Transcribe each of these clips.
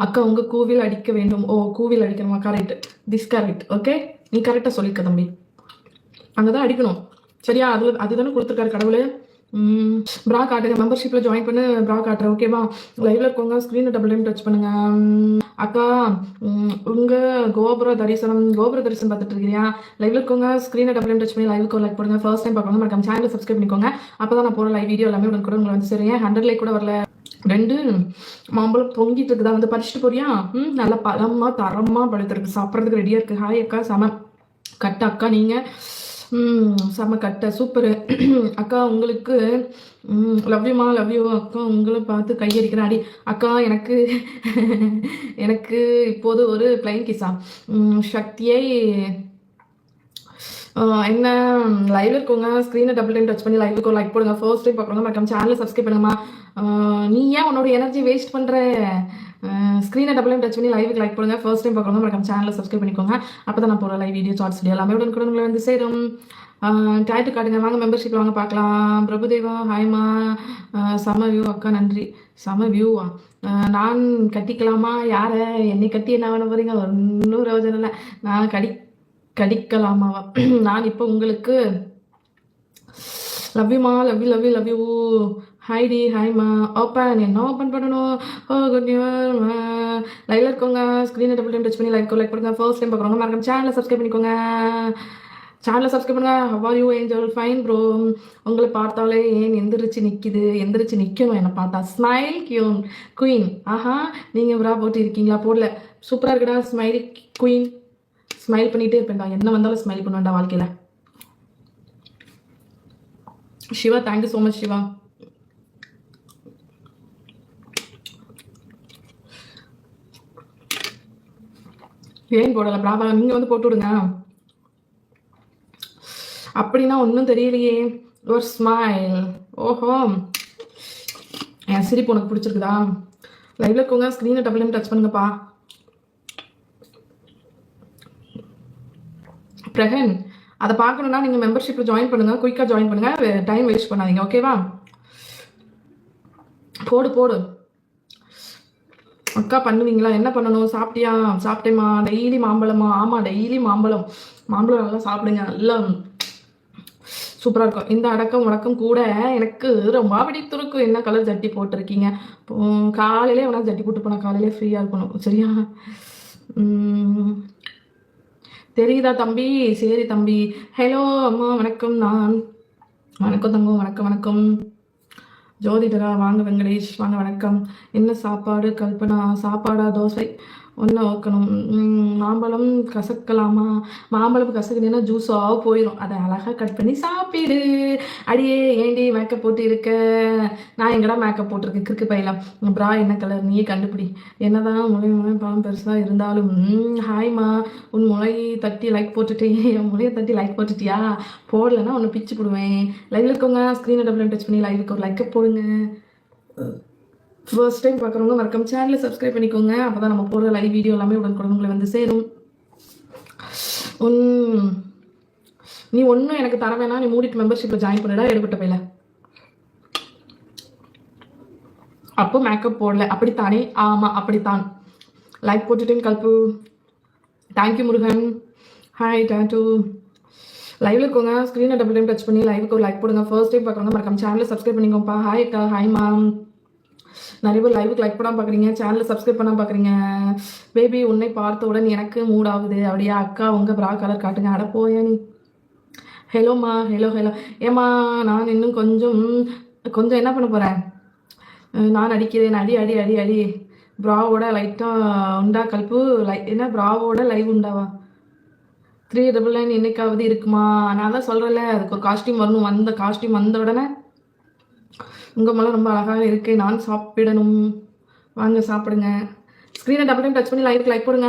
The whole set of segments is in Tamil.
அக்கா உங்க கூவில் அடிக்க வேண்டும். ஓ கூவில் அடிக்கணுமா? Correct, this correct. ஓகே, நீ கரெக்டாக சொல்லிக்க தம்பி. அங்கதான் அடிக்கணும் சரியா? அதுதானே கொடுத்துருக்காரு கடவுள். ப்ரா காட்டுங்க, மெம்பர்ஷிப்பில் ஜாயின் பண்ணி ப்ரா காட்டுறேன் ஓகேவா? லைவ்ல இருக்கவங்க ஸ்க்ரீனை டபுள் டைம் டச் பண்ணுங்க. அக்கா உங்கள் கோபுர தரிசனம் பார்த்துட்டு இருக்கிறியா? லைவ்ல இருக்கவங்க ஸ்க்ரீனை டபுள் டைம் டச் பண்ணி லைவுக்கு லைக் பண்ணுங்க. ஃபர்ஸ்ட் டைம் பார்க்கணும் மறக்காம சேனல் சப்ஸ்கிரைப் பண்ணிக்கோங்க. அப்போ தான் நான் போகிற லைவ் வீடியோ எல்லாமே உடனே உங்களை வந்து சரியா 100 லைக் கூட வரல. 2 மாம்பழம் தொங்கிட்டு இருக்குதா, வந்து பறிச்சுட்டு போறியா? நல்லா பழமா தரமாக பழுத்துருக்கு, சாப்பிட்றதுக்கு ரெடியாக இருக்குது. ஹாய் அக்கா, செம கட்ட அக்கா, நீங்கள் செம்ம கட்ட சூப்பரு அக்கா. உங்களுக்கு லவ்யூமா, லவ்யூ அக்கா. உங்களை பார்த்து கையடிக்கிறேன் அடி அக்கா. எனக்கு இப்போது ஒரு பிளைன் கிஸா. சக்தியை என்ன லைவ் இருக்கவங்க ஸ்க்ரீனை டபுள் டைம் டச் பண்ணி லைவுக்கு லைக் போடுங்க. ஃபர்ஸ்ட் டைம் பார்க்குறவங்க மறக்காம சேனலை சப்ஸ்கிரைப் பண்ணுங்கம்மா. நீ ஏன் உன்னோட எனர்ஜி வேஸ்ட் பண்ணுற? ஸ்க்ரீனை டபுள் டைம் டச் பண்ணி லைவுக்கு லைக் போடுங்க. ஃபர்ஸ்ட் டைம் பார்க்குறவங்க மறக்காம சேனலை சப்ஸ்கிரைப் பண்ணிக்கோங்க. அப்போ தான் நான் போகிற லைவ் வீடியோ ஷார்ட்ஸ் வீடியோ எல்லாமே உடனே உங்களை வந்து சேரும். டேட்டு காட்டுங்க, வாங்க மெம்பர்ஷிப் வாங்க பார்க்கலாம். பிரபுதேவா ஹாய்மா. சம வியூ அக்கா, நன்றி. சம வியூவா? நான் கட்டிக்கலாமா? யாரை? என்னை கட்டி என்ன பண்ண போறீங்க? ஒன்றும் ரோஜனை இல்லை. நான் கடிக்கலாமாவா? நான் இப்போ உங்களுக்கு லவ்யூமா, லவ் யூ. ஹைடி ஹாய்மா. ஓப்பன் என்ன ஓப்பன் பண்ணணும்? ஓ குட் நியூர். லைவ்ல இருக்கவங்க ஸ்க்ரீனை டபுள் டைம் டச் பண்ணி லைக் பண்ணுங்க. ஃபர்ஸ்ட் டைம் பார்க்குறவங்க மறக்காம சேனலை சப்ஸ்கிரைப் பண்ணிக்கோங்க. சேனலை சப்ஸ்கிரைப் பண்ணுங்க. How are you angel? Fine bro. உங்களை பார்த்தாலே ஏன் எந்திரிச்சு நிற்கணும் என்னை பார்த்தா. Smile queen. ஆஹா, நீங்கள் ப்ரா போட்டு இருக்கீங்களா? போடல. சூப்பராக இருக்குடா ஸ்மைல் குயின். ஸ்மைல் பண்ணிகிட்டே இருப்பேன்டா, என்ன வந்தாலும் ஸ்மைல் பண்ணுவேன்டா வாழ்க்கையில். Siva, thank you so much Siva. ஏன் போடலை ப்ராபா? நீங்கள் வந்து போட்டு விடுங்க. அப்படின்னா ஒன்றும் தெரியலையே. ஒரு ஸ்மைல். ஓஹோ, என் சிரிப்பு உனக்கு பிடிச்சிருக்குதா? லைவ்ல இருக்கவங்க ஸ்க்ரீனை டபுள் டைம் டச் பண்ணுங்கப்பா. பிரகன், அதை பார்க்கணுன்னா நீங்கள் மெம்பர்ஷிப்பில் ஜாயின் பண்ணுங்கள். குயிக்காக ஜாயின் பண்ணுங்கள், டைம் வேஸ்ட் பண்ணாதீங்க ஓகேவா? போடு அக்கா. பண்ணுவீங்களா? என்ன பண்ணணும்? சாப்பிட்டியா? சாப்பிட்டேம்மா. டெய்லி மாம்பழமா? ஆமாம், டெய்லி மாம்பழம் நல்லா சாப்பிடுங்க, நல்லா சூப்பராக இருக்கும். இந்த அடக்கம் கூட எனக்கு ரொம்ப பிடித்திருக்கும். என்ன கலர் ஜட்டி போட்டிருக்கீங்க? காலையிலே வேணா ஜட்டி போட்டு போனால் காலையிலே ஃப்ரீயாக இருக்கணும் சரியா? தெரியுதா தம்பி? சரி தம்பி. ஹலோ அம்மா, வணக்கம். வணக்கம் தங்கம், வணக்கம். ஜோதிடரா வாங்க. வெங்கடேஷ் வாங்க, வணக்கம். என்ன சாப்பாடு? கல்பனா. சாப்பாடா? தோசை ஒன்று வைக்கணும். மாம்பழம் கசக்கலாமா? மாம்பழம் கசக்குதுன்னா ஜூஸாக போயிடும். அதை அழகாக கட் பண்ணி சாப்பிடு. அடியே ஏண்டி மேக்கப் போட்டு இருக்க? நான் எங்கடா மேக்கப் போட்டிருக்கேன் கிறுக்கு பையலாம். ப்ரா என்ன கலர்? நீயே கண்டுபிடி. என்னதான் முளை பழம் பெருசாக இருந்தாலும். ஹாய்மா. உன் முளை தட்டி லைக் போட்டுட்டே. என் முளையை தட்டி லைக் போட்டுட்டியா? போடலைன்னா ஒன்று பிச்சு போடுவேன். லைவ்ல இருக்கவங்க ஸ்க்ரீனை டபுள் டச் பண்ணி லைவுக்கு ஒரு லைக்கை போடுங்க. ஃபர்ஸ்ட் டைம் பார்க்குறவங்க மறக்காம சேனலை சப்ஸ்கிரைப் பண்ணிக்கோங்க. அப்போ தான் நம்ம போகிற லைவ் வீடியோ எல்லாமே உங்களை வந்து சேரும். நீ ஒன்றும் எனக்கு தர வேணாம், நீ மூடிட்டு மெம்பர்ஷிப்பில் ஜாயின் பண்ணிடா. எடுபட்ட போயில அப்போ மேக்கப் போடல அப்படித்தானே? ஆமாம் அப்படித்தான். லைக் போட்டுட்டேன் கல்பு. தேங்க்யூ முருகன். ஹாய் டேட்டு. லைவ்ல இருக்கவங்க ஸ்க்ரீனை டபுள் டைம் டச் பண்ணி லைவுக்கு ஒரு லைக் போடுங்க. ஃபர்ஸ்ட் டைம் பார்க்குறவங்க மறக்காம சேனலை சப்ஸ்கிரைப் பண்ணிக்கோப்பா. ஹாய் அக்கா. Hi ma'am. நிறைய பேர் லைவுக்கு லைக் பண்ணாமல் பார்க்குறீங்க, சேனலை சப்ஸ்கிரைப் பண்ணாமல் பார்க்குறீங்க. பேபி, உன்னை பார்த்தவுடன் எனக்கு மூட் ஆகுது. அப்படியா அக்கா? உங்கள் ப்ரா கலர் காட்டுங்க. அட போயா நீ. ஹலோம்மா. ஹலோ. ஏம்மா, நான் இன்னும் கொஞ்சம் என்ன பண்ண போகிறேன்? நான் அடிக்கிறேன். அடி. ப்ராவோட லைட்டாக உண்டா கல்பு? என்ன ப்ராவோட லைவ் உண்டாவா? 399 என்னைக்காவது இருக்குமா? நான் தான் சொல்கிறேன்ல, அதுக்கு ஒரு காஸ்டியூம் வரணும். அந்த காஸ்டியூம் வந்த உடனே உங்கள் மேலே ரொம்ப அழகாக இருக்கு. நான் சாப்பிடணும். வாங்க சாப்பிடுங்க. ஸ்க்ரீனை டபுள் டைம் டச் பண்ணி லைவுக்கு லைக் போடுங்க.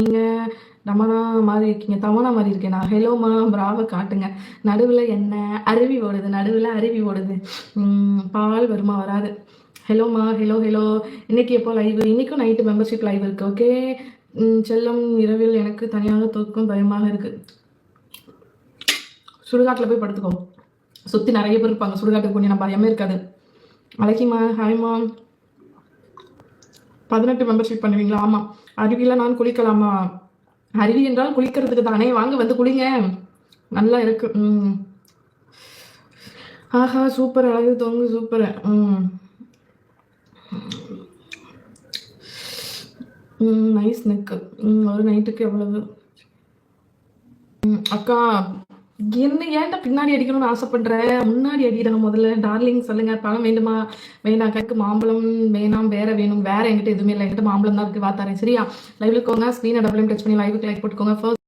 நீங்கள் தமனா மாதிரி இருக்கீங்க. தமனா மாதிரி இருக்கேன் நான். ஹெலோமா. ப்ராவை காட்டுங்க. நடுவில் என்ன அருவி ஓடுது. பால் வருமா? வராது. ஹலோம்மா. ஹலோ. இன்னைக்கு எப்போ லைவ்? இன்னைக்கும் நைட்டு மெம்பர்ஷிப் லைவ் இருக்குது ஓகே. செல்லம், இரவில் எனக்கு தனியாக தூக்கம் பயமாக இருக்குது. சுடுகாட்டில் போய் படுத்துக்கோ. சுற்றி நிறைய பேர் இருப்பாங்க, சுடுகாட்டுக்கு போய் நம்ம பயமே இருக்காது. அழகிமா ஹாய்மா. 18 மெம்பர்ஷிப் பண்ணுவீங்களா? ஆமாம். அருவியில் நான் குளிக்கலாமா? அருவி என்றால் குளிக்கிறதுக்கு தானே, வாங்க வந்து குளிங்க, நல்லா இருக்கு. ஆஹா சூப்பர், அழகு தொங்கு சூப்பர். Nice neck. ஒரு நைட்டுக்கு எவ்வளவு? அக்கா என்ன ஏன்டா பின்னாடி அடிக்கணும்னு ஆசைப்படுறேன், முன்னாடி அடிக்கணும் முதல்ல. டார்லிங் சொல்லுங்க, பழம் வேண்டுமா? வேணாம் கருக்கு, மாம்பழம் வேணாம், வேற வேணும். வேற என்கிட்ட எதுவுமே இல்லை, என்கிட்ட மாம்பழம் தான் இருக்கு, வா தரேன் சரியா? லைவ்ல இருக்கோங்க, ஸ்க்ரீனை டபுள் டச் பண்ணி லைவுக்கு லைக் போட்டுக்கோங்க. ஃபர்ஸ்ட்